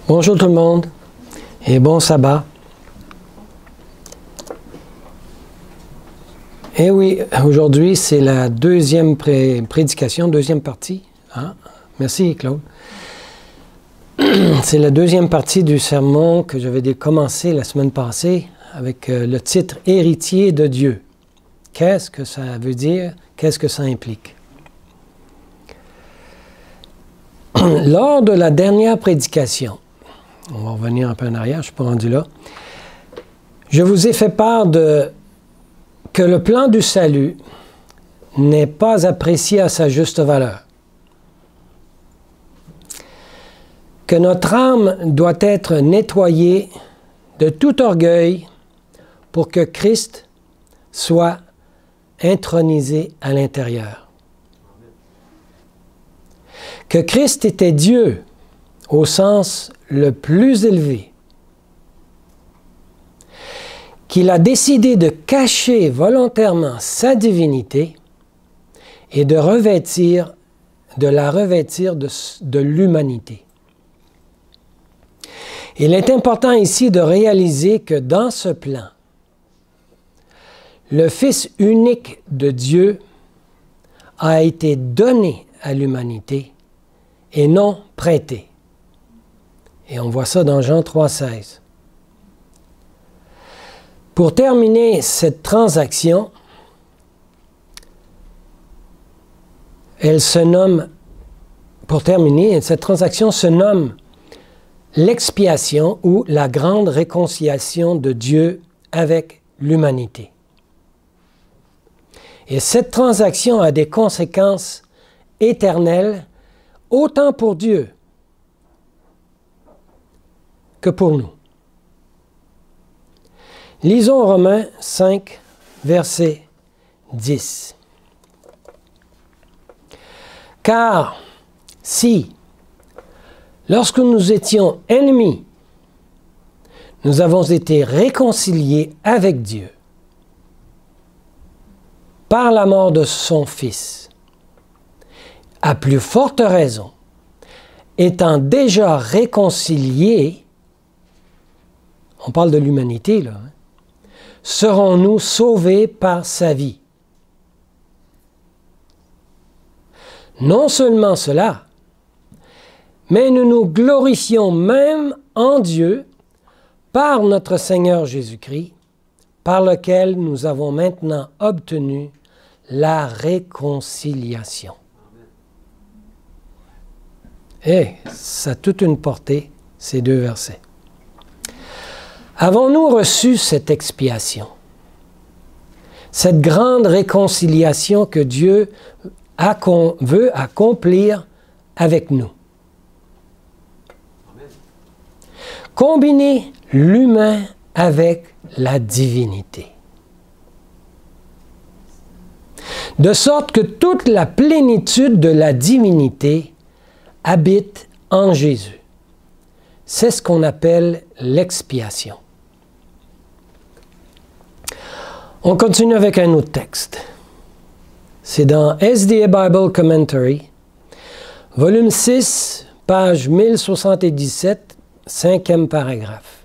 Bonjour tout le monde et bon sabbat. Et oui, aujourd'hui c'est la deuxième prédication, deuxième partie. Hein? Merci Claude. C'est la deuxième partie du sermon que j'avais commencé la semaine passée avec le titre « Héritier de Dieu ». Qu'est-ce que ça veut dire? Qu'est-ce que ça implique? Lors de la dernière prédication, on va revenir un peu en arrière, je ne suis pas rendu là, je vous ai fait part que le plan du salut n'est pas apprécié à sa juste valeur. Que notre âme doit être nettoyée de tout orgueil pour que Christ soit intronisé à l'intérieur. Que Christ était Dieu au sens le plus élevé, qu'il a décidé de cacher volontairement sa divinité et de la revêtir de l'humanité. Il est important ici de réaliser que dans ce plan, le Fils unique de Dieu a été donné à l'humanité et non prêté. Et on voit ça dans Jean 3,16. Pour terminer cette transaction, cette transaction se nomme l'expiation ou la grande réconciliation de Dieu avec l'humanité. Et cette transaction a des conséquences éternelles, autant pour Dieu que pour nous. Lisons Romains 5, verset 10. Car si, lorsque nous étions ennemis, nous avons été réconciliés avec Dieu par la mort de son Fils, à plus forte raison, étant déjà réconciliés, on parle de l'humanité là, serons-nous sauvés par sa vie. Non seulement cela, mais nous nous glorifions même en Dieu par notre Seigneur Jésus-Christ, par lequel nous avons maintenant obtenu la réconciliation. Et ça a toute une portée, ces deux versets. Avons-nous reçu cette expiation, cette grande réconciliation que Dieu veut accomplir avec nous? Combiner l'humain avec la divinité. De sorte que toute la plénitude de la divinité habite en Jésus. C'est ce qu'on appelle l'expiation. On continue avec un autre texte. C'est dans SDA Bible Commentary, volume 6, page 1077, 5e paragraphe.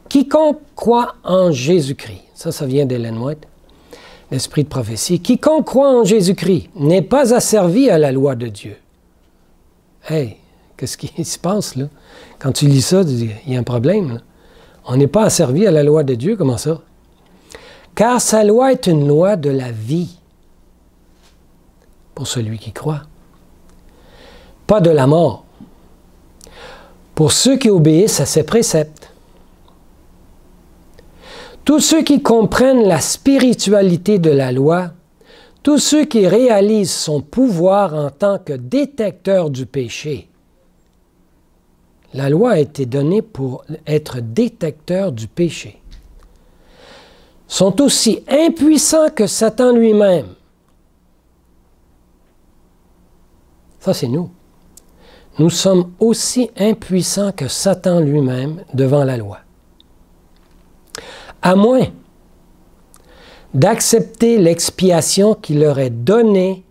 Quiconque croit en Jésus-Christ, ça vient d'Ellen White, l'esprit de prophétie, quiconque croit en Jésus-Christ n'est pas asservi à la loi de Dieu. Hey, qu'est-ce qui se passe là? Quand tu lis ça, il y a un problème. Là. On n'est pas asservi à la loi de Dieu, comment ça? Car sa loi est une loi de la vie pour celui qui croit, pas de la mort, pour ceux qui obéissent à ses préceptes. Tous ceux qui comprennent la spiritualité de la loi, tous ceux qui réalisent son pouvoir en tant que détecteur du péché. La loi a été donnée pour être détecteur du péché. Sont aussi impuissants que Satan lui-même. Ça, c'est nous. Nous sommes aussi impuissants que Satan lui-même devant la loi. À moins d'accepter l'expiation qui leur est donnée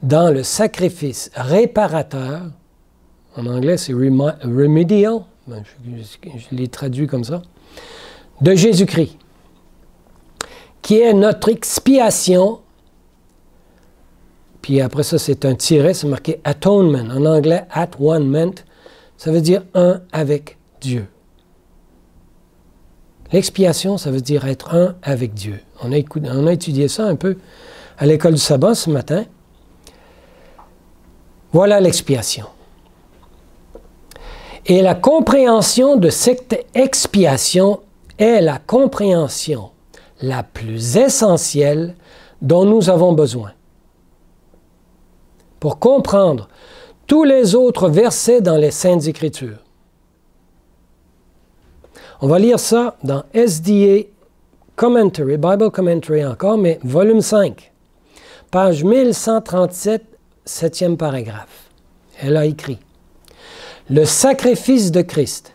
dans le sacrifice réparateur En anglais, c'est remedial. Ben, je l'ai traduit comme ça. De Jésus-Christ, qui est notre expiation. Puis après ça, c'est un tiret, c'est marqué atonement. En anglais, at one meant, ça veut dire un avec Dieu. L'expiation, ça veut dire être un avec Dieu. On a étudié ça un peu à l'école du sabbat ce matin. Voilà l'expiation. Et la compréhension de cette expiation est la compréhension la plus essentielle dont nous avons besoin. Pour comprendre tous les autres versets dans les Saintes Écritures. On va lire ça dans SDA Commentary, Bible Commentary encore, mais volume 5, page 1137, 7e paragraphe. Elle a écrit « Le sacrifice de Christ,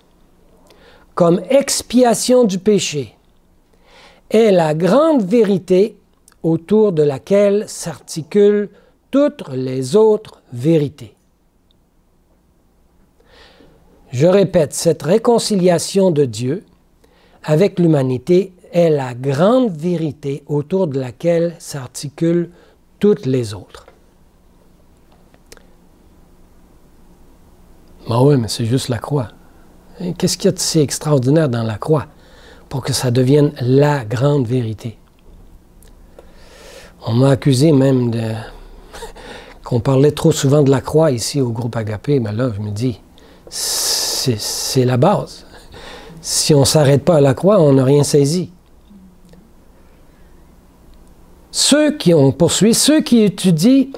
comme expiation du péché, est la grande vérité autour de laquelle s'articulent toutes les autres vérités. » Je répète, cette réconciliation de Dieu avec l'humanité est la grande vérité autour de laquelle s'articulent toutes les autres. Ben oui, mais c'est juste la croix. Qu'est-ce qu'il y a de si extraordinaire dans la croix pour que ça devienne la grande vérité? On m'a accusé même qu'on parlait trop souvent de la croix ici au groupe Agapé. Mais là, je me dis, c'est la base. Si on ne s'arrête pas à la croix, on n'a rien saisi. Ceux qui étudient,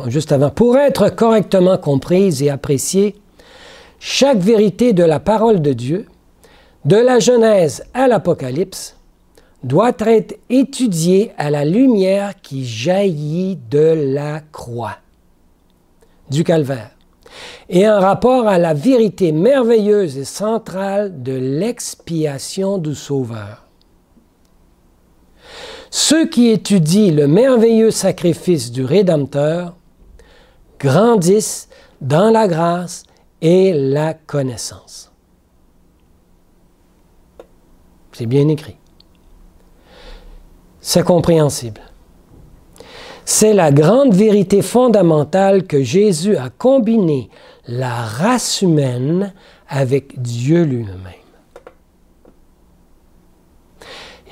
juste avant, pour être correctement comprises et appréciées, chaque vérité de la parole de Dieu, de la Genèse à l'Apocalypse, doit être étudiée à la lumière qui jaillit de la croix, du calvaire, et en rapport à la vérité merveilleuse et centrale de l'expiation du Sauveur. Ceux qui étudient le merveilleux sacrifice du Rédempteur grandissent dans la grâce et la connaissance. C'est bien écrit. C'est compréhensible. C'est la grande vérité fondamentale que Jésus a combiné la race humaine avec Dieu lui-même.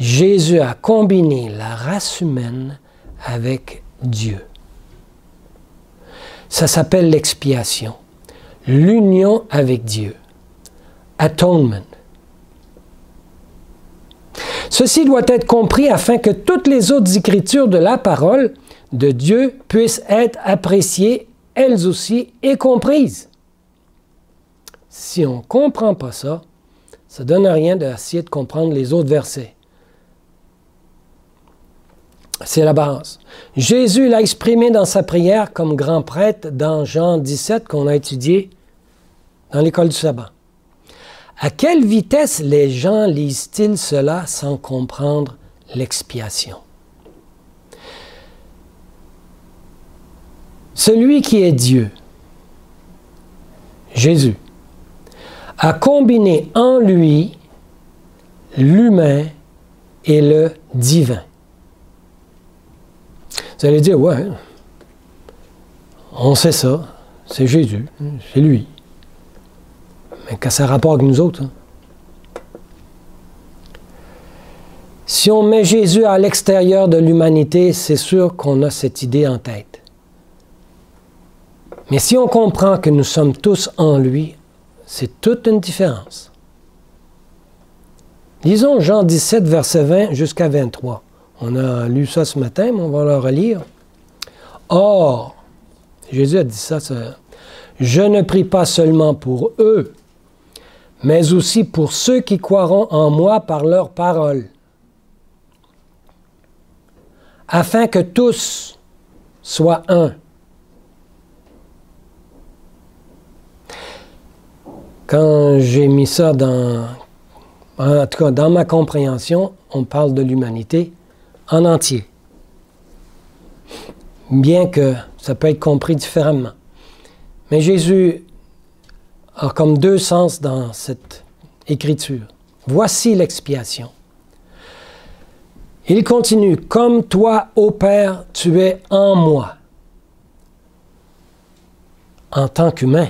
Jésus a combiné la race humaine avec Dieu. Ça s'appelle l'expiation, l'union avec Dieu, atonement. Ceci doit être compris afin que toutes les autres écritures de la parole de Dieu puissent être appréciées, elles aussi, et comprises. Si on ne comprend pas ça, ça ne donne rien d'essayer de comprendre les autres versets. C'est la base. Jésus l'a exprimé dans sa prière comme grand prêtre dans Jean 17 qu'on a étudié dans l'école du sabbat. À quelle vitesse les gens lisent-ils cela sans comprendre l'expiation? Celui qui est Dieu, Jésus, a combiné en lui l'humain et le divin. Vous allez dire, ouais, on sait ça, c'est Jésus, c'est lui. Mais qu'est-ce que ça a rapport avec nous autres? Hein? Si on met Jésus à l'extérieur de l'humanité, c'est sûr qu'on a cette idée en tête. Mais si on comprend que nous sommes tous en lui, c'est toute une différence. Lisons Jean 17, verset 20 jusqu'à 23. On a lu ça ce matin, mais on va le relire. Or, Jésus a dit ça, je ne prie pas seulement pour eux, mais aussi pour ceux qui croiront en moi par leur parole, afin que tous soient un. Quand j'ai mis ça en tout cas dans ma compréhension, on parle de l'humanité en entier. Bien que ça peut être compris différemment. Mais Jésus a comme deux sens dans cette écriture. Voici l'expiation. Il continue, comme toi, ô Père, tu es en moi. En tant qu'humain.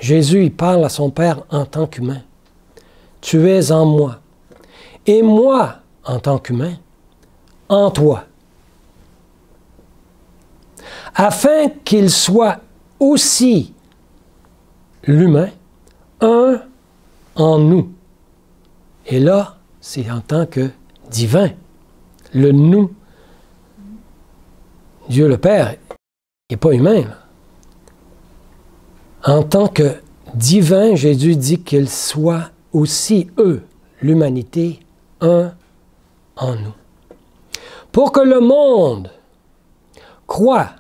Jésus, il parle à son Père en tant qu'humain. Tu es en moi. Et moi, en tant qu'humain, en toi. Afin qu'il soit aussi l'humain, un en nous. Et là, c'est en tant que divin. Le nous. Dieu le Père n'est pas humain. Là. En tant que divin, Jésus dit qu'il soit aussi eux, l'humanité, un en nous. Pour que le monde croit,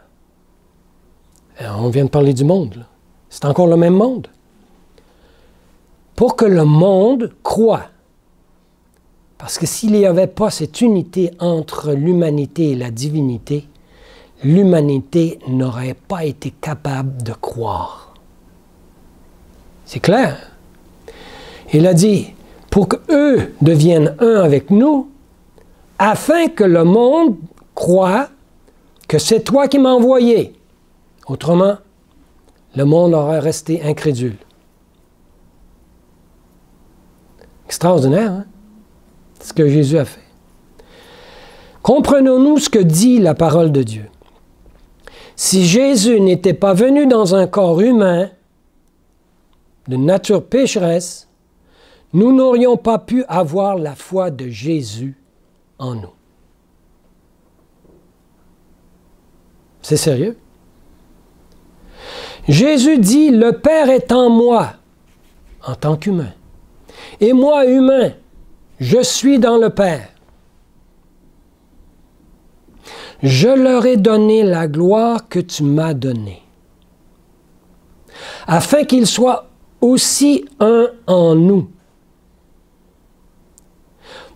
on vient de parler du monde, c'est encore le même monde. Pour que le monde croit, parce que s'il n'y avait pas cette unité entre l'humanité et la divinité, l'humanité n'aurait pas été capable de croire. C'est clair. Il a dit, pour qu'eux deviennent un avec nous, afin que le monde croit que c'est toi qui m'as envoyé. Autrement, le monde aurait resté incrédule. Extraordinaire, hein? Ce que Jésus a fait. Comprenons-nous ce que dit la parole de Dieu. Si Jésus n'était pas venu dans un corps humain, de nature pécheresse, nous n'aurions pas pu avoir la foi de Jésus en nous. C'est sérieux? Jésus dit, le Père est en moi, en tant qu'humain. Et moi, humain, je suis dans le Père. Je leur ai donné la gloire que tu m'as donnée, afin qu'ils soient aussi un en nous.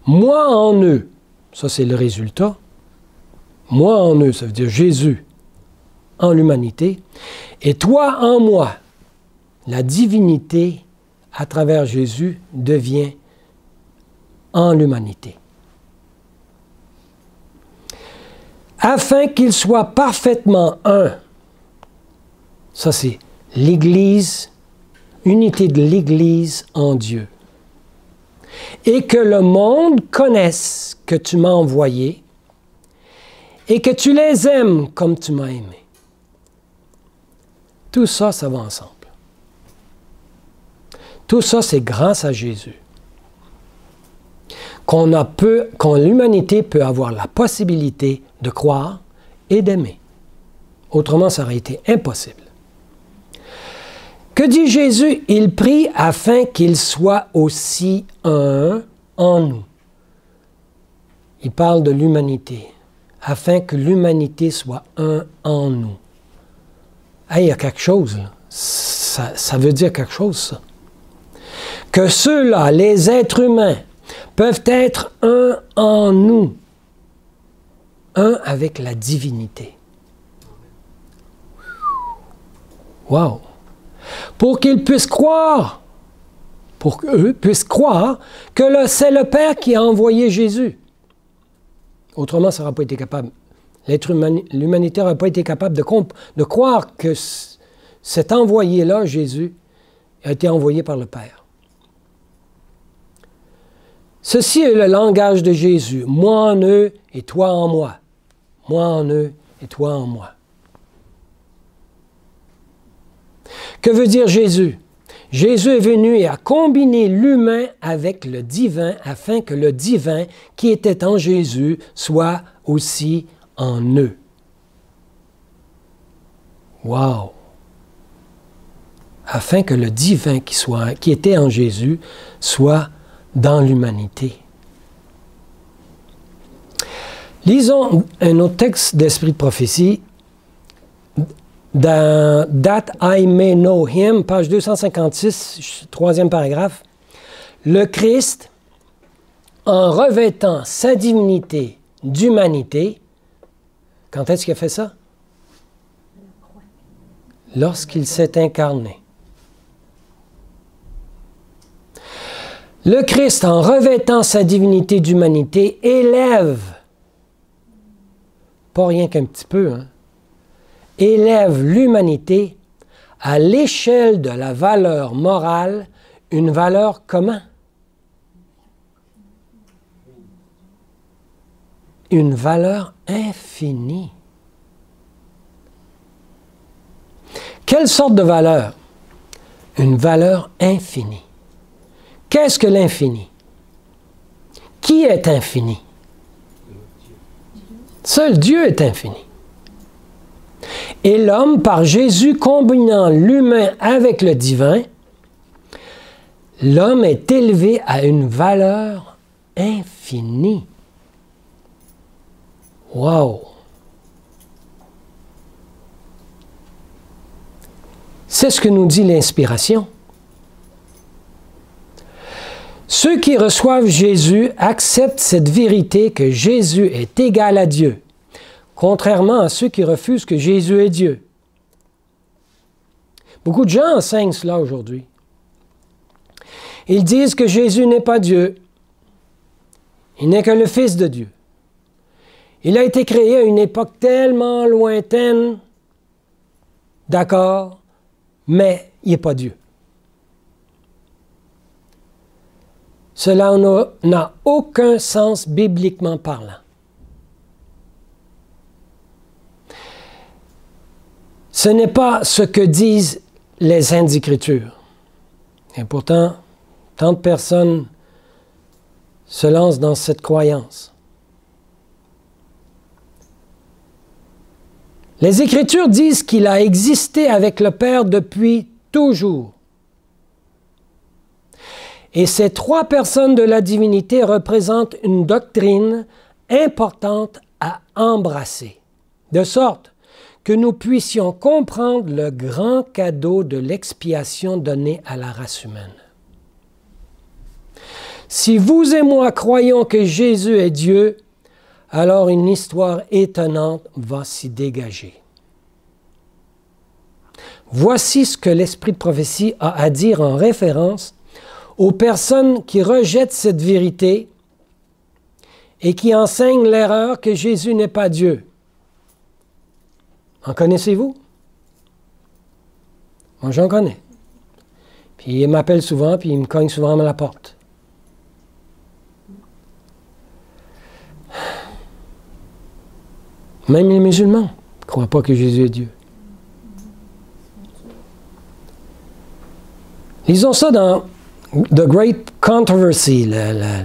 Moi en eux, ça c'est le résultat. Moi en eux, ça veut dire Jésus en l'humanité, et toi en moi. La divinité, à travers Jésus, devient en l'humanité. Afin qu'ils soient parfaitement un. Ça c'est l'Église, unité de l'Église en Dieu. Et que le monde connaisse que tu m'as envoyé et que tu les aimes comme tu m'as aimé. Tout ça, ça va ensemble. Tout ça, c'est grâce à Jésus qu'on l'humanité peut avoir la possibilité de croire et d'aimer. Autrement, ça aurait été impossible. Que dit Jésus? Il prie afin qu'il soit aussi un en nous. Il parle de l'humanité, afin que l'humanité soit un en nous. Hey, il y a quelque chose, là. Ça veut dire quelque chose, ça. Que ceux-là, les êtres humains, peuvent être un en nous, un avec la divinité. Wow! Pour qu'ils puissent croire, pour qu'eux puissent croire que c'est le Père qui a envoyé Jésus. Autrement, ça n'aurait pas été capable. L'humanité n'aurait pas été capable de croire que cet envoyé-là, Jésus, a été envoyé par le Père. Ceci est le langage de Jésus. Moi en eux et toi en moi. Moi en eux et toi en moi. Que veut dire Jésus? Jésus est venu et a combiné l'humain avec le divin afin que le divin qui était en Jésus soit aussi en eux. Wow! Afin que le divin qui était en Jésus soit dans l'humanité. Lisons un autre texte d'Esprit de prophétie. Dans That I May Know Him, page 256, troisième paragraphe. Le Christ, en revêtant sa divinité d'humanité, quand est-ce qu'il a fait ça? Lorsqu'il s'est incarné. Le Christ, en revêtant sa divinité d'humanité, élève, pas rien qu'un petit peu, hein, élève l'humanité à l'échelle de la valeur morale, une valeur comment? Une valeur infinie. Quelle sorte de valeur? Une valeur infinie. Qu'est-ce que l'infini? Qui est infini? Seul Dieu est infini. Et l'homme, par Jésus combinant l'humain avec le divin, l'homme est élevé à une valeur infinie. Wow! C'est ce que nous dit l'inspiration. Ceux qui reçoivent Jésus acceptent cette vérité que Jésus est égal à Dieu, contrairement à ceux qui refusent que Jésus est Dieu. Beaucoup de gens enseignent cela aujourd'hui. Ils disent que Jésus n'est pas Dieu. Il n'est que le Fils de Dieu. Il a été créé à une époque tellement lointaine, d'accord, mais il n'est pas Dieu. Cela n'a aucun sens bibliquement parlant. Ce n'est pas ce que disent les Saintes Écritures. Et pourtant, tant de personnes se lancent dans cette croyance. Les Écritures disent qu'il a existé avec le Père depuis toujours. Et ces trois personnes de la divinité représentent une doctrine importante à embrasser, de sorte que nous puissions comprendre le grand cadeau de l'expiation donné à la race humaine. Si vous et moi croyons que Jésus est Dieu, alors une histoire étonnante va s'y dégager. Voici ce que l'Esprit de prophétie a à dire en référence aux personnes qui rejettent cette vérité et qui enseignent l'erreur que Jésus n'est pas Dieu. En connaissez-vous? Moi, j'en connais. Puis il m'appelle souvent, puis il me cogne souvent à la porte. Même les musulmans ne croient pas que Jésus est Dieu. Lisons ça dans The Great Controversy, la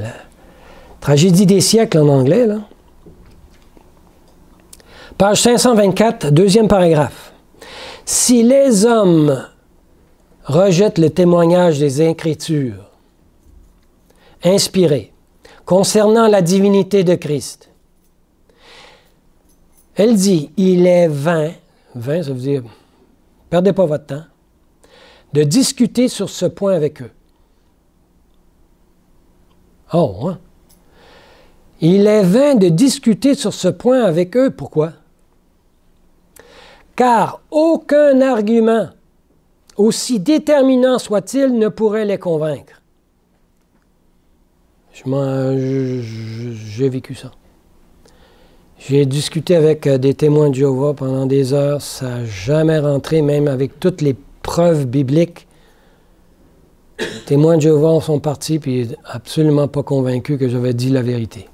tragédie des siècles en anglais, là. Page 524, deuxième paragraphe. Si les hommes rejettent le témoignage des Écritures inspirées concernant la divinité de Christ, elle dit, il est vain, ça veut dire, perdez pas votre temps, de discuter sur ce point avec eux. Oh, hein? Il est vain de discuter sur ce point avec eux. Pourquoi? Car aucun argument, aussi déterminant soit-il, ne pourrait les convaincre. J'ai vécu ça. J'ai discuté avec des témoins de Jéhovah pendant des heures. Ça n'a jamais rentré, même avec toutes les preuves bibliques. Les témoins de Jéhovah sont partis, puis absolument pas convaincus que j'avais dit la vérité.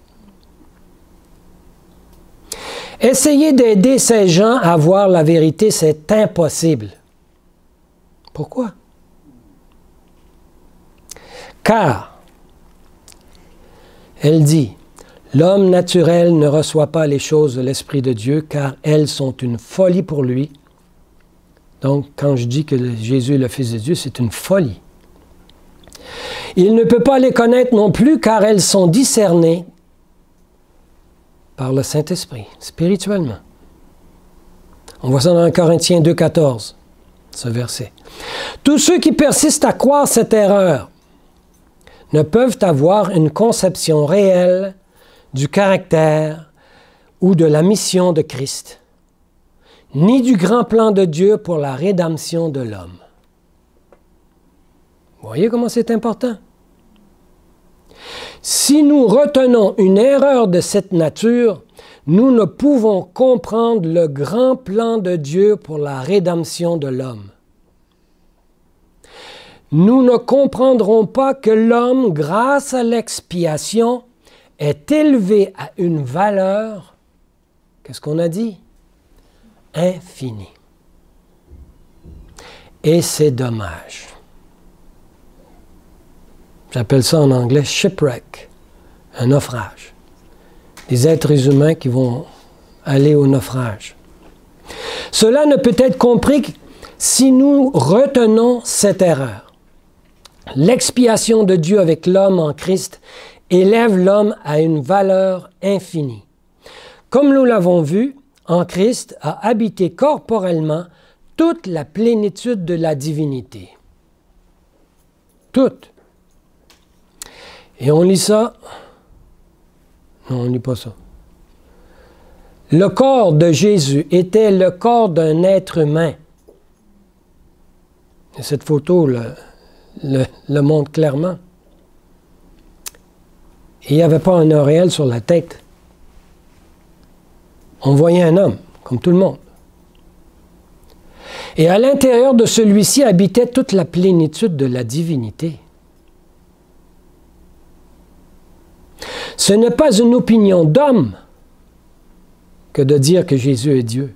Essayer d'aider ces gens à voir la vérité, c'est impossible. Pourquoi? Car, elle dit, l'homme naturel ne reçoit pas les choses de l'Esprit de Dieu, car elles sont une folie pour lui. Donc, quand je dis que Jésus est le Fils de Dieu, c'est une folie. Il ne peut pas les connaître non plus, car elles sont discernées par le Saint-Esprit, spirituellement. On voit ça dans 1 Corinthiens 2,14, ce verset. Tous ceux qui persistent à croire cette erreur ne peuvent avoir une conception réelle du caractère ou de la mission de Christ, ni du grand plan de Dieu pour la rédemption de l'homme. Vous voyez comment c'est important? Si nous retenons une erreur de cette nature, nous ne pouvons comprendre le grand plan de Dieu pour la rédemption de l'homme. Nous ne comprendrons pas que l'homme, grâce à l'expiation, est élevé à une valeur, qu'est-ce qu'on a dit? Infinie. Et c'est dommage. J'appelle ça en anglais shipwreck, un naufrage. Des êtres humains qui vont aller au naufrage. Cela ne peut être compris si nous retenons cette erreur. L'expiation de Dieu avec l'homme en Christ élève l'homme à une valeur infinie. Comme nous l'avons vu, en Christ a habité corporellement toute la plénitude de la divinité. Toute. Et on lit ça. Non, on ne lit pas ça. Le corps de Jésus était le corps d'un être humain. Et cette photo le montre clairement. Et il n'y avait pas un auréole sur la tête. On voyait un homme, comme tout le monde. Et à l'intérieur de celui-ci habitait toute la plénitude de la divinité. Ce n'est pas une opinion d'homme que de dire que Jésus est Dieu.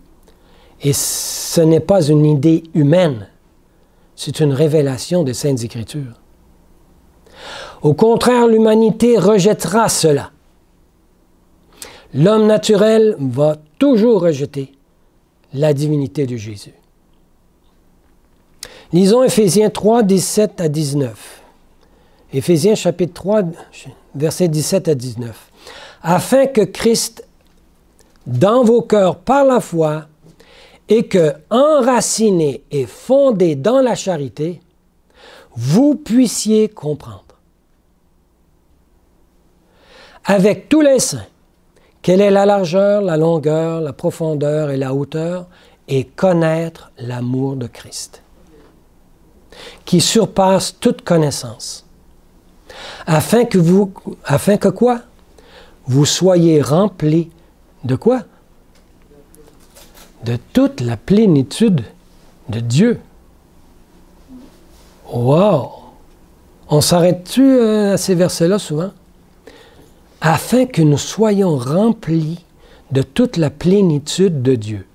Et ce n'est pas une idée humaine. C'est une révélation des Saintes Écritures. Au contraire, l'humanité rejettera cela. L'homme naturel va toujours rejeter la divinité de Jésus. Lisons Éphésiens 3, 17 à 19. Éphésiens chapitre 3, versets 17 à 19. Afin que Christ, dans vos cœurs par la foi, et que, enracinés et fondés dans la charité, vous puissiez comprendre, avec tous les saints, quelle est la largeur, la longueur, la profondeur et la hauteur, et connaître l'amour de Christ, qui surpasse toute connaissance, afin que quoi? Vous soyez remplis de quoi? De toute la plénitude de Dieu. Wow! On s'arrête-tu à ces versets-là souvent? Afin que nous soyons remplis de toute la plénitude de Dieu.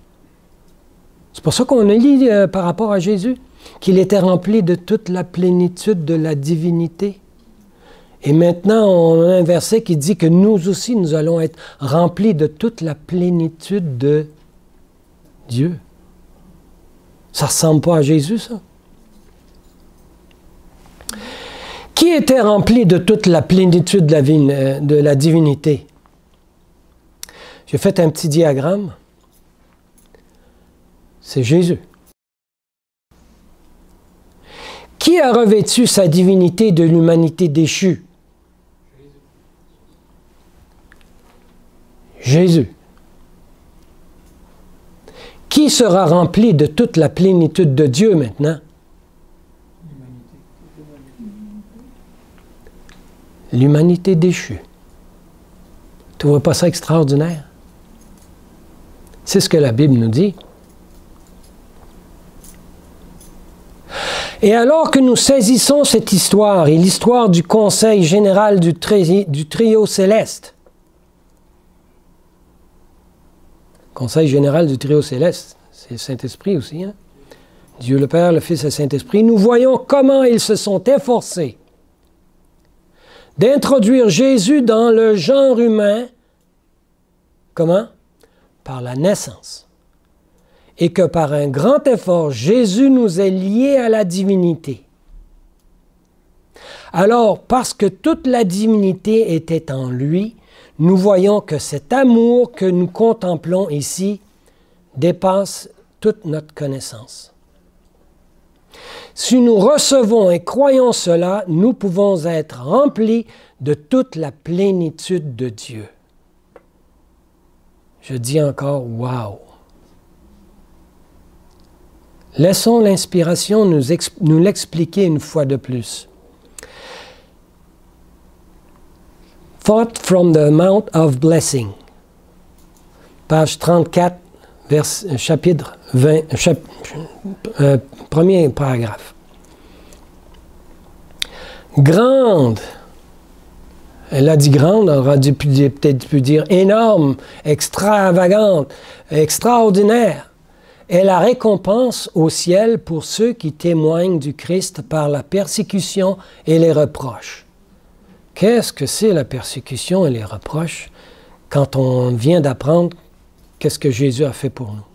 C'est pour ça qu'on a dit par rapport à Jésus qu'il était rempli de toute la plénitude de la divinité. Et maintenant, on a un verset qui dit que nous aussi, nous allons être remplis de toute la plénitude de Dieu. Ça ne ressemble pas à Jésus, ça? Qui était rempli de toute la plénitude de la divinité? J'ai fait un petit diagramme. C'est Jésus. Qui a revêtu sa divinité de l'humanité déchue? Jésus. Qui sera rempli de toute la plénitude de Dieu maintenant? L'humanité déchue. Tu ne vois pas ça extraordinaire? C'est ce que la Bible nous dit. Et alors que nous saisissons cette histoire et l'histoire du Conseil général du trio céleste, Conseil général du trio céleste, c'est le Saint-Esprit aussi, hein? Dieu le Père, le Fils et le Saint-Esprit, nous voyons comment ils se sont efforcés d'introduire Jésus dans le genre humain. Comment? Par la naissance. Et que par un grand effort, Jésus nous est lié à la divinité. Alors, parce que toute la divinité était en lui, nous voyons que cet amour que nous contemplons ici dépasse toute notre connaissance. Si nous recevons et croyons cela, nous pouvons être remplis de toute la plénitude de Dieu. Je dis encore, wow! Laissons l'inspiration nous l'expliquer une fois de plus. Thought from the Mount of Blessing. Page 34, chapitre 20, premier paragraphe. Grande. Elle a dit grande, on aurait peut-être pu dire énorme, extravagante, extraordinaire, est la récompense au ciel pour ceux qui témoignent du Christ par la persécution et les reproches. Qu'est-ce que c'est la persécution et les reproches quand on vient d'apprendre qu'est-ce que Jésus a fait pour nous?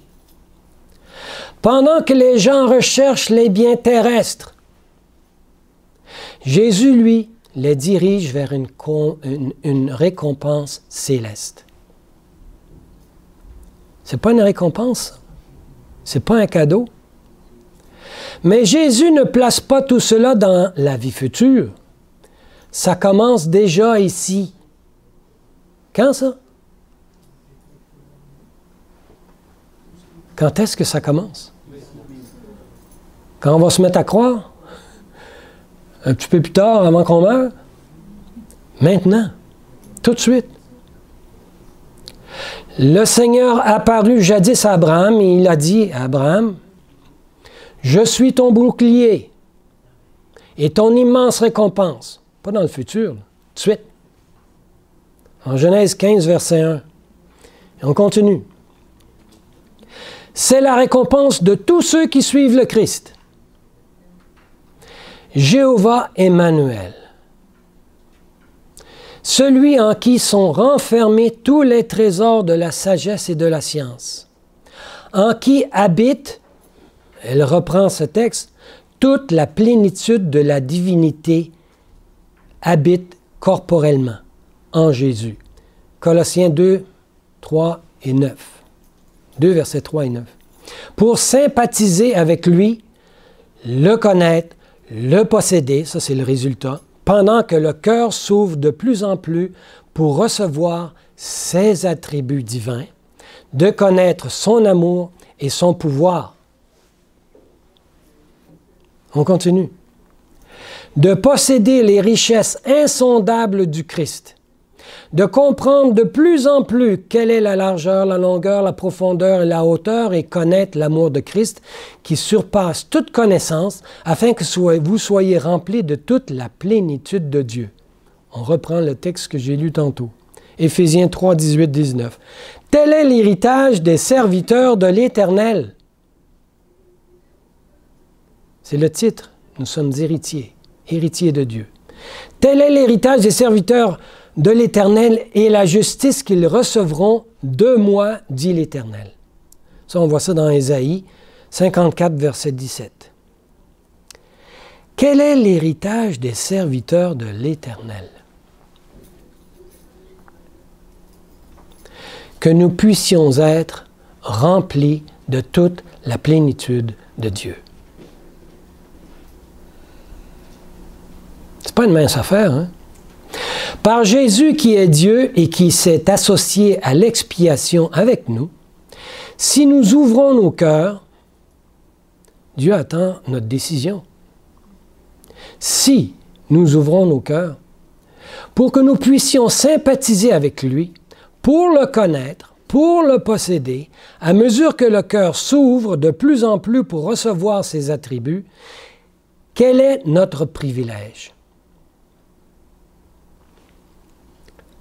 Pendant que les gens recherchent les biens terrestres, Jésus, lui, les dirige vers une récompense céleste. Ce n'est pas une récompense, ce n'est pas un cadeau. Mais Jésus ne place pas tout cela dans la vie future. Ça commence déjà ici. Quand ça? Quand est-ce que ça commence? Quand on va se mettre à croire? Un petit peu plus tard, avant qu'on meure? Maintenant. Tout de suite. Le Seigneur apparut jadis à Abraham et il a dit à Abraham, « Je suis ton bouclier et ton immense récompense. » Pas dans le futur, là, tout de suite. En Genèse 15, verset 1. Et on continue. « C'est la récompense de tous ceux qui suivent le Christ. Jéhovah Emmanuel, celui en qui sont renfermés tous les trésors de la sagesse et de la science, en qui habite, elle reprend ce texte, toute la plénitude de la divinité habite corporellement en Jésus. Colossiens 2, 3 et 9. 2 versets 3 et 9. Pour sympathiser avec lui, le connaître, le posséder, ça c'est le résultat, pendant que le cœur s'ouvre de plus en plus pour recevoir ses attributs divins, de connaître son amour et son pouvoir. On continue. De posséder les richesses insondables du Christ, de comprendre de plus en plus quelle est la largeur, la longueur, la profondeur et la hauteur et connaître l'amour de Christ qui surpasse toute connaissance afin que vous soyez remplis de toute la plénitude de Dieu. On reprend le texte que j'ai lu tantôt. Éphésiens 3, 18, 19. Tel est l'héritage des serviteurs de l'Éternel. C'est le titre. Nous sommes héritiers de Dieu. Tel est l'héritage des serviteurs de l'Éternel et la justice qu'ils recevront de moi, dit l'Éternel. Ça, on voit ça dans Ésaïe 54, verset 17. Quel est l'héritage des serviteurs de l'Éternel? Que nous puissions être remplis de toute la plénitude de Dieu. C'est pas une mince affaire, hein? Par Jésus qui est Dieu et qui s'est associé à l'expiation avec nous, si nous ouvrons nos cœurs, Dieu attend notre décision. Si nous ouvrons nos cœurs, pour que nous puissions sympathiser avec lui, pour le connaître, pour le posséder, à mesure que le cœur s'ouvre de plus en plus pour recevoir ses attributs, quel est notre privilège?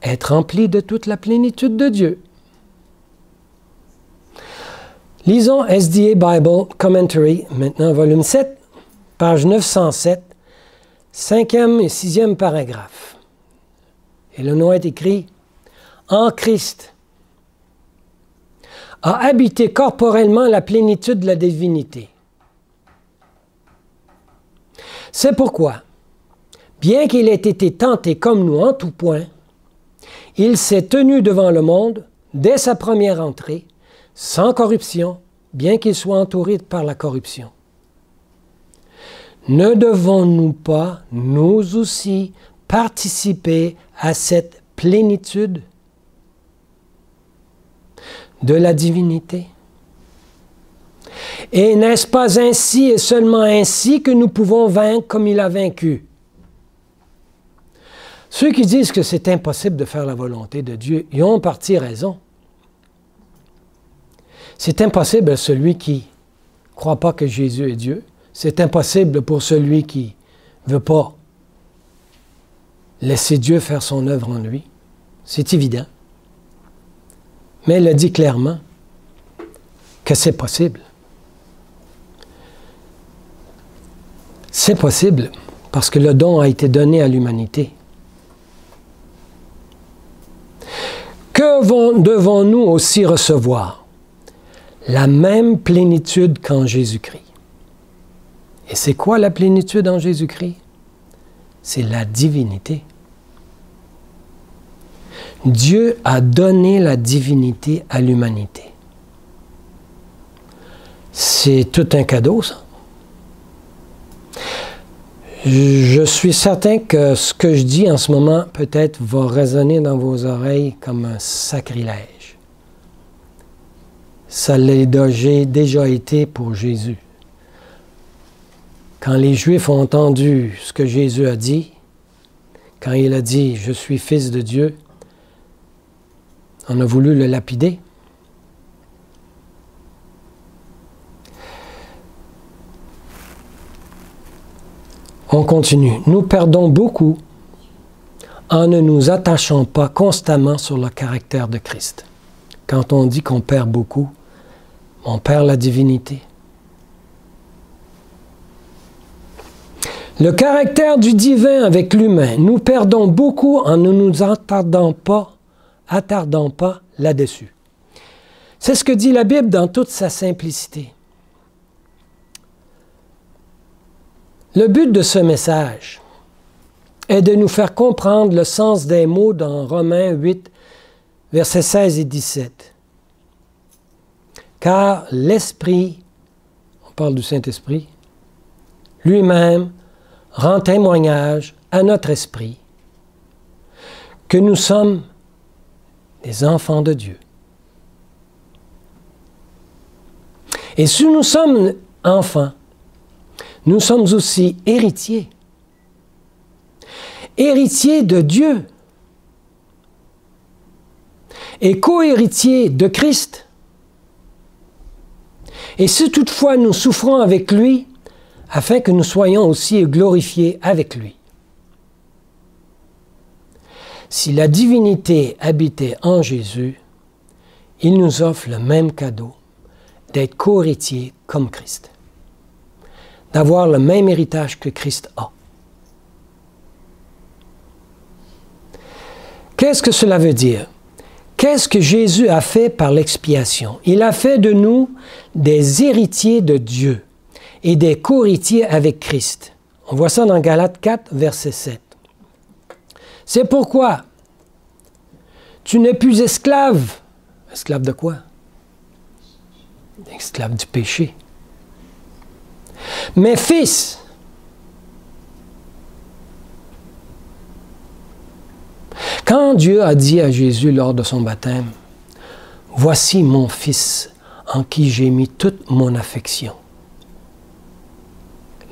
Être rempli de toute la plénitude de Dieu. Lisons SDA Bible Commentary, maintenant volume 7, page 907, 5e et 6e paragraphe. Et le nom est écrit « En Christ a habité corporellement la plénitude de la divinité. C'est pourquoi, bien qu'il ait été tenté comme nous en tout point, il s'est tenu devant le monde dès sa première entrée, sans corruption, bien qu'il soit entouré par la corruption. Ne devons-nous pas, nous aussi, participer à cette plénitude de la divinité? Et n'est-ce pas ainsi et seulement ainsi que nous pouvons vaincre comme il a vaincu? Ceux qui disent que c'est impossible de faire la volonté de Dieu, ils ont en partie raison. C'est impossible à celui qui ne croit pas que Jésus est Dieu. C'est impossible pour celui qui ne veut pas laisser Dieu faire son œuvre en lui. C'est évident. Mais il a dit clairement que c'est possible. C'est possible parce que le don a été donné à l'humanité. Que devons-nous aussi recevoir? La même plénitude qu'en Jésus-Christ. Et c'est quoi la plénitude en Jésus-Christ? C'est la divinité. Dieu a donné la divinité à l'humanité. C'est tout un cadeau, ça. Je suis certain que ce que je dis en ce moment, peut-être, va résonner dans vos oreilles comme un sacrilège. Ça l'a déjà été pour Jésus. Quand les Juifs ont entendu ce que Jésus a dit, quand il a dit « Je suis fils de Dieu », on a voulu le lapider. On continue. Nous perdons beaucoup en ne nous attachant pas constamment sur le caractère de Christ. Quand on dit qu'on perd beaucoup, on perd la divinité. Le caractère du divin avec l'humain, nous perdons beaucoup en ne nous attardant pas là-dessus. C'est ce que dit la Bible dans toute sa simplicité. Le but de ce message est de nous faire comprendre le sens des mots dans Romains 8, versets 16 et 17. Car l'Esprit, on parle du Saint-Esprit, lui-même rend témoignage à notre esprit que nous sommes des enfants de Dieu. Et si nous sommes enfants, nous sommes aussi héritiers. Héritiers de Dieu. Et co-héritiers de Christ. Et si toutefois nous souffrons avec lui, afin que nous soyons aussi glorifiés avec lui. Si la divinité habitait en Jésus, il nous offre le même cadeau d'être co-héritiers comme Christ. D'avoir le même héritage que Christ a. Qu'est-ce que cela veut dire? Qu'est-ce que Jésus a fait par l'expiation? Il a fait de nous des héritiers de Dieu et des co-héritiers avec Christ. On voit ça dans Galates 4, verset 7. C'est pourquoi tu n'es plus esclave. Esclave de quoi? Esclave du péché. Mais fils. Quand Dieu a dit à Jésus lors de son baptême, « Voici mon fils en qui j'ai mis toute mon affection »,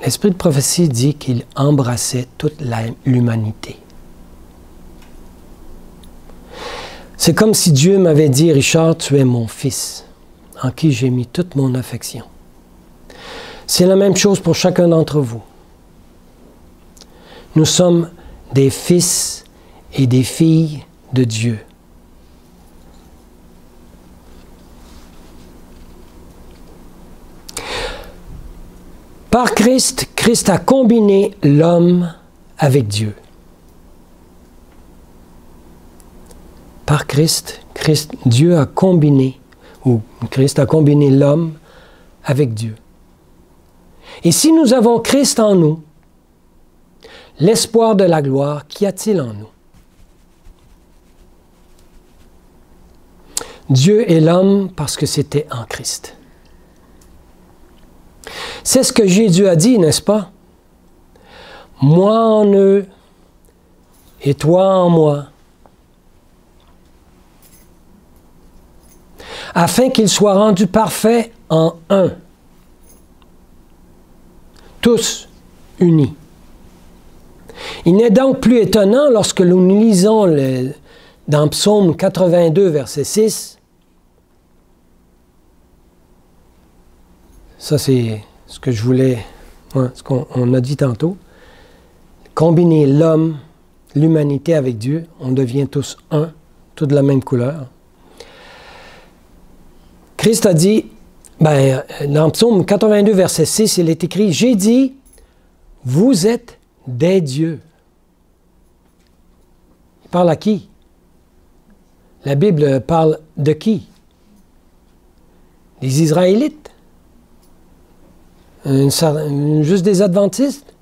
l'esprit de prophétie dit qu'il embrassait toute l'humanité. C'est comme si Dieu m'avait dit, « Richard, tu es mon fils, en qui j'ai mis toute mon affection. » C'est la même chose pour chacun d'entre vous. Nous sommes des fils et des filles de Dieu. Par Christ, Christ a combiné l'homme avec Dieu. Par Christ, Dieu a combiné, ou Christ a combiné l'homme avec Dieu. Et si nous avons Christ en nous, l'espoir de la gloire, qu'y a-t-il en nous? Dieu et l'homme parce que c'était en Christ. C'est ce que Jésus a dit, n'est-ce pas? Moi en eux et toi en moi, afin qu'ils soient rendus parfaits en un, tous unis. Il n'est donc plus étonnant lorsque nous lisons dans Psaume 82, verset 6, ça c'est ce que je voulais, ce qu'on a dit tantôt, combiner l'homme, l'humanité avec Dieu, on devient tous un, tous de la même couleur. Christ a dit, dans Psaume 82, verset 6, il est écrit, « J'ai dit, vous êtes des dieux. » Il parle à qui? La Bible parle de qui? Les Israélites? Juste des adventistes?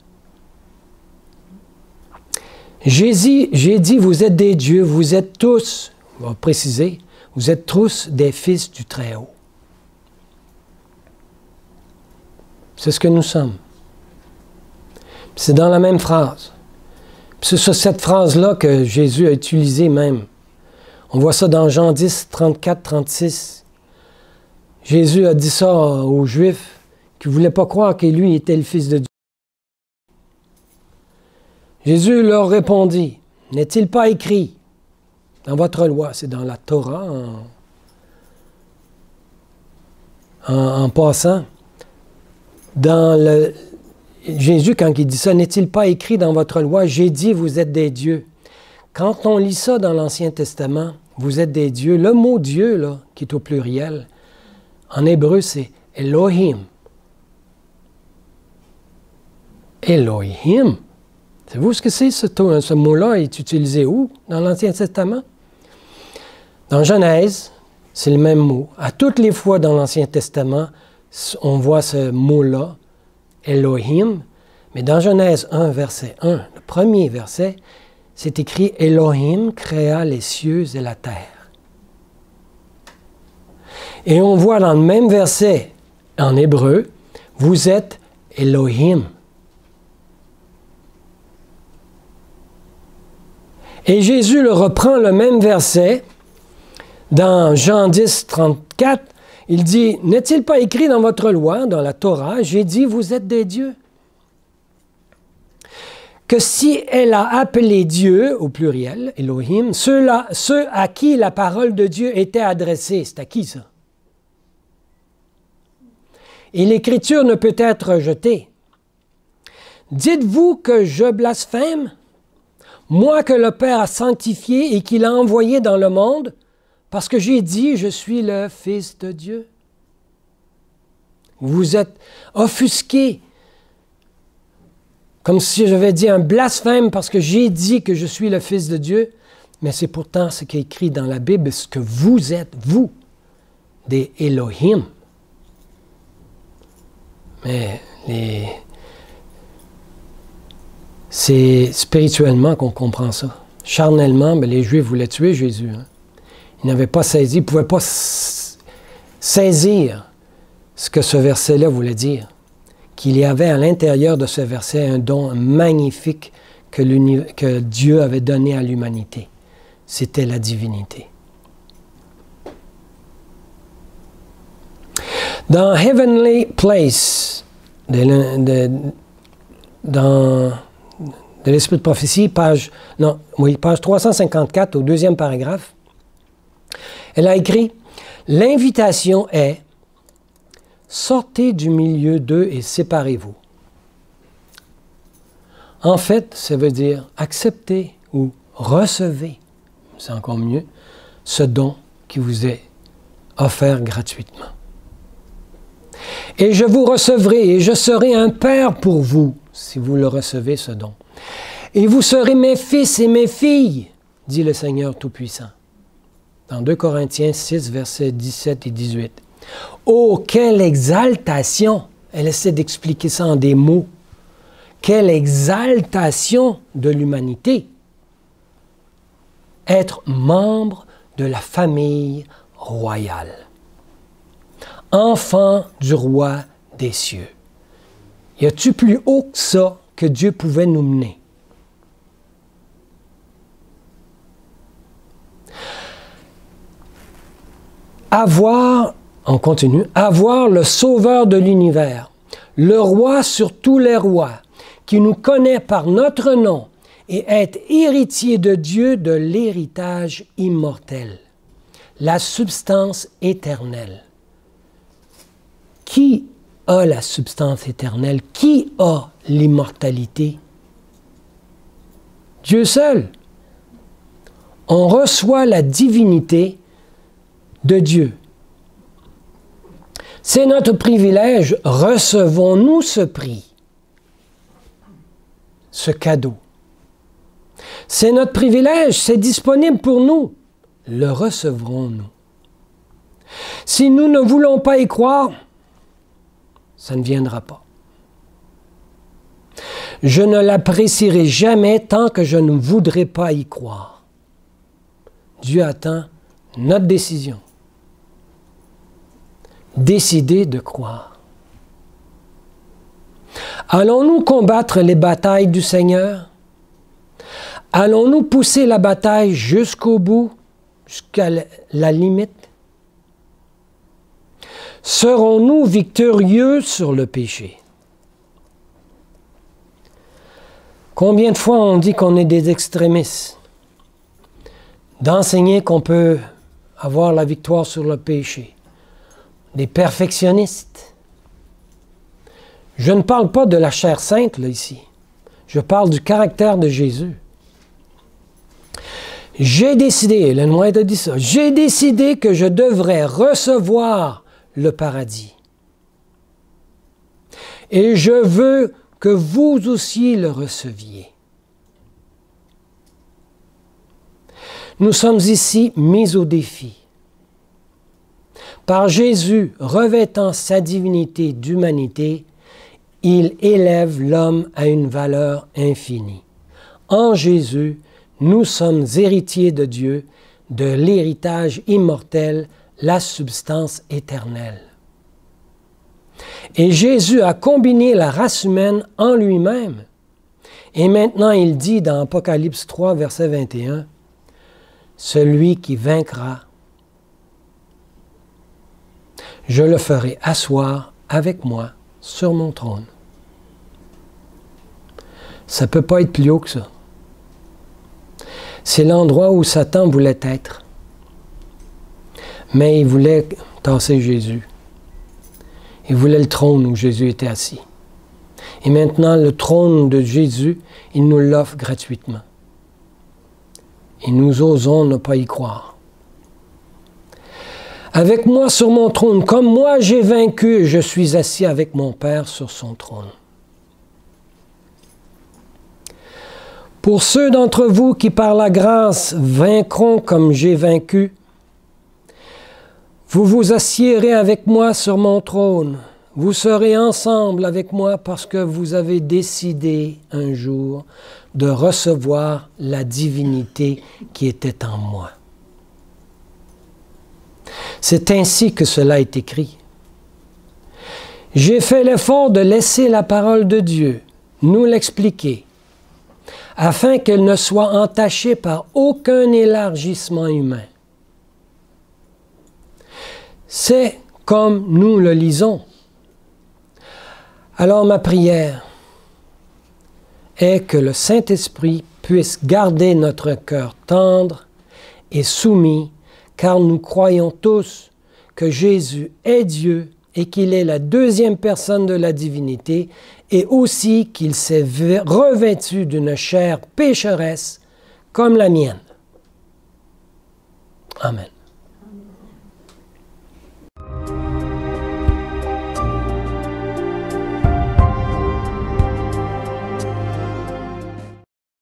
J'ai dit, vous êtes des dieux, vous êtes tous, on va préciser, vous êtes tous des fils du Très-Haut. C'est ce que nous sommes. C'est dans la même phrase. C'est sur cette phrase-là que Jésus a utilisé même. On voit ça dans Jean 10, 34, 36. Jésus a dit ça aux Juifs qui ne voulaient pas croire que lui était le Fils de Dieu. Jésus leur répondit, « N'est-il pas écrit dans votre loi, c'est dans la Torah en passant, Jésus, quand il dit ça, « N'est-il pas écrit dans votre loi, j'ai dit, vous êtes des dieux. » Quand on lit ça dans l'Ancien Testament, vous êtes des dieux, le mot Dieu, là, qui est au pluriel, en hébreu, c'est Elohim. Elohim. Savez-vous ce que c'est, ce mot-là est utilisé où dans l'Ancien Testament? Dans Genèse, c'est le même mot. À toutes les fois dans l'Ancien Testament, on voit ce mot-là, Elohim, mais dans Genèse 1, verset 1, le premier verset, c'est écrit « Elohim créa les cieux et la terre ». Et on voit dans le même verset, en hébreu, « Vous êtes Elohim ». Et Jésus le reprend le même verset dans Jean 10, 34. Il dit, « N'est-il pas écrit dans votre loi, dans la Torah, j'ai dit, vous êtes des dieux » que si elle a appelé Dieu, au pluriel, Elohim, ceux à qui la parole de Dieu était adressée, c'est à qui ça? Et l'Écriture ne peut être rejetée. Dites-vous que je blasphème? Moi que le Père a sanctifié et qu'il a envoyé dans le monde, parce que j'ai dit, je suis le Fils de Dieu. Vous êtes offusqués, comme si j'avais dit un blasphème parce que j'ai dit que je suis le Fils de Dieu, mais c'est pourtant ce qui est écrit dans la Bible, ce que vous êtes, vous, des Elohim. Mais c'est spirituellement qu'on comprend ça. Charnellement, les Juifs voulaient tuer Jésus. Hein. Ils n'avaient pas saisi, ils ne pouvaient pas saisir ce que ce verset-là voulait dire. Qu'il y avait à l'intérieur de ce verset un don magnifique que Dieu avait donné à l'humanité. C'était la divinité. Dans Heavenly Place, dans de l'Esprit de prophétie, page 354, au deuxième paragraphe, elle a écrit « L'invitation est « Sortez du milieu d'eux et séparez-vous ». En fait, ça veut dire « Acceptez ou recevez », c'est encore mieux, ce don qui vous est offert gratuitement. « Et je vous recevrai et je serai un père pour vous, si vous le recevez, ce don. Et vous serez mes fils et mes filles, dit le Seigneur Tout-Puissant. » Dans 2 Corinthiens 6, versets 17 et 18. Oh, quelle exaltation! Elle essaie d'expliquer ça en des mots. Quelle exaltation de l'humanité! Être membre de la famille royale. Enfant du roi des cieux. Y a-t-il plus haut que ça que Dieu pouvait nous mener? On continue, avoir le Sauveur de l'univers, le roi sur tous les rois, qui nous connaît par notre nom et être héritier de Dieu de l'héritage immortel, la substance éternelle. Qui a la substance éternelle? Qui a l'immortalité? Dieu seul. On reçoit la divinité de Dieu. C'est notre privilège. Recevons-nous ce prix, ce cadeau? C'est notre privilège, c'est disponible pour nous. Le recevrons-nous? Si nous ne voulons pas y croire, ça ne viendra pas. Je ne l'apprécierai jamais tant que je ne voudrais pas y croire. Dieu attend notre décision. Décider de croire. Allons-nous combattre les batailles du Seigneur? Allons-nous pousser la bataille jusqu'au bout, jusqu'à la limite? Serons-nous victorieux sur le péché? Combien de fois on dit qu'on est des extrémistes? D'enseigner qu'on peut avoir la victoire sur le péché. Des perfectionnistes. Je ne parle pas de la chair sainte, là, ici. Je parle du caractère de Jésus. J'ai décidé, le moine a dit ça, j'ai décidé que je devrais recevoir le paradis. Et je veux que vous aussi le receviez. Nous sommes ici mis au défi. Par Jésus, revêtant sa divinité d'humanité, il élève l'homme à une valeur infinie. En Jésus, nous sommes héritiers de Dieu, de l'héritage immortel, la substance éternelle. Et Jésus a combiné la race humaine en lui-même. Et maintenant, il dit dans Apocalypse 3, verset 21, « Celui qui vaincra, je le ferai asseoir avec moi sur mon trône. » Ça ne peut pas être plus haut que ça. C'est l'endroit où Satan voulait être. Mais il voulait tasser Jésus. Il voulait le trône où Jésus était assis. Et maintenant, le trône de Jésus, il nous l'offre gratuitement. Et nous osons ne pas y croire. Avec moi sur mon trône, comme moi j'ai vaincu, je suis assis avec mon Père sur son trône. Pour ceux d'entre vous qui par la grâce vaincront comme j'ai vaincu, vous vous assiérez avec moi sur mon trône. Vous serez ensemble avec moi parce que vous avez décidé un jour de recevoir la divinité qui était en moi. C'est ainsi que cela est écrit. J'ai fait l'effort de laisser la parole de Dieu nous l'expliquer, afin qu'elle ne soit entachée par aucun élargissement humain. C'est comme nous le lisons. Alors ma prière est que le Saint-Esprit puisse garder notre cœur tendre et soumis, car nous croyons tous que Jésus est Dieu et qu'il est la deuxième personne de la divinité, et aussi qu'il s'est revêtu d'une chair pécheresse comme la mienne. Amen.